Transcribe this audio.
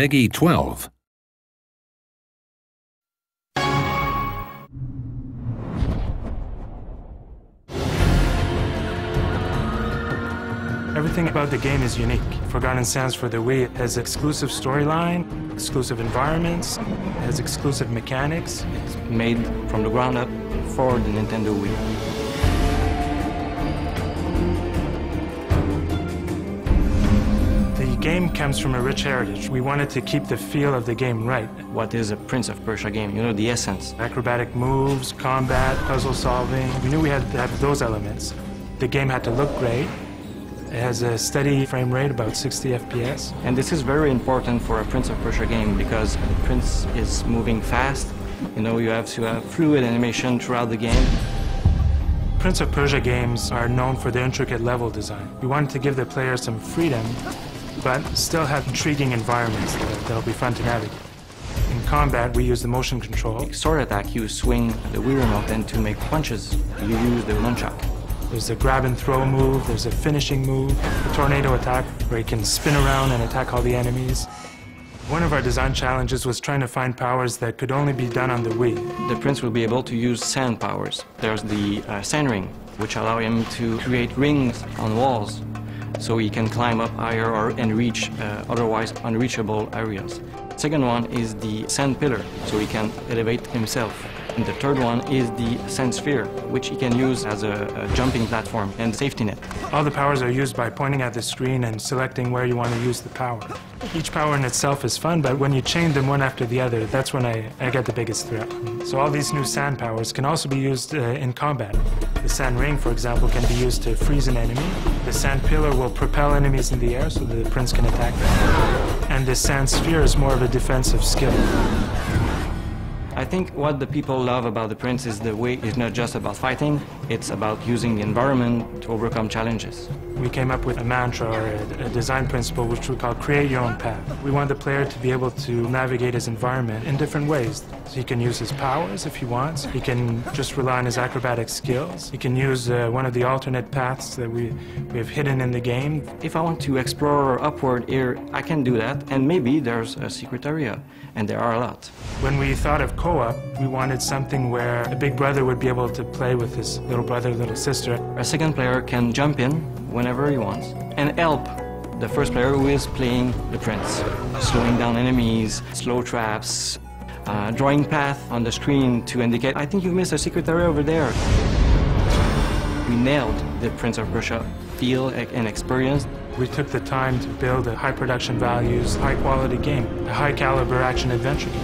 Peggy 12. Everything about the game is unique. Forgotten Sands for the Wii has exclusive storyline, exclusive environments, has exclusive mechanics. It's made from the ground up for the Nintendo Wii. The game comes from a rich heritage. We wanted to keep the feel of the game right. What is a Prince of Persia game? You know, the essence. Acrobatic moves, combat, puzzle solving. We knew we had to have those elements. The game had to look great. It has a steady frame rate, about 60 FPS. And this is very important for a Prince of Persia game because the prince is moving fast. You know, you have to have fluid animation throughout the game. Prince of Persia games are known for their intricate level design. We wanted to give the player some freedom, but still have intriguing environments that'll be fun to navigate. In combat, we use the motion control. Sword attack, you swing the Wii remote, and to make punches, you use the nunchuck. There's a grab and throw move, there's a finishing move, a tornado attack where you can spin around and attack all the enemies. One of our design challenges was trying to find powers that could only be done on the Wii. The prince will be able to use sand powers. There's the sand ring, which allow him to create rings on walls, so he can climb up higher and reach otherwise unreachable areas. Second one is the sand pillar, so he can elevate himself. And the third one is the sand sphere, which he can use as a jumping platform and safety net. All the powers are used by pointing at the screen and selecting where you want to use the power. Each power in itself is fun, but when you chain them one after the other, that's when I get the biggest thrill. So all these new sand powers can also be used in combat. The sand ring, for example, can be used to freeze an enemy. The sand pillar will propel enemies in the air so the prince can attack them. And the sand sphere is more of a defensive skill. I think what the people love about the Prince is the way it's not just about fighting, it's about using the environment to overcome challenges. We came up with a mantra or a design principle which we call create your own path. We want the player to be able to navigate his environment in different ways. So he can use his powers if he wants. He can just rely on his acrobatic skills. He can use one of the alternate paths that we have hidden in the game. If I want to explore upward here, I can do that, and maybe there's a secret area, and there are a lot. When we thought of co-op, we wanted something where a big brother would be able to play with his little brother, little sister. A second player can jump in whenever he wants and help the first player who is playing the prince, slowing down enemies, slow traps, drawing path on the screen to indicate, I think you missed a secret area over there. We nailed the Prince of Persia feel and experience. We took the time to build a high production values, high quality game, a high caliber action adventure game.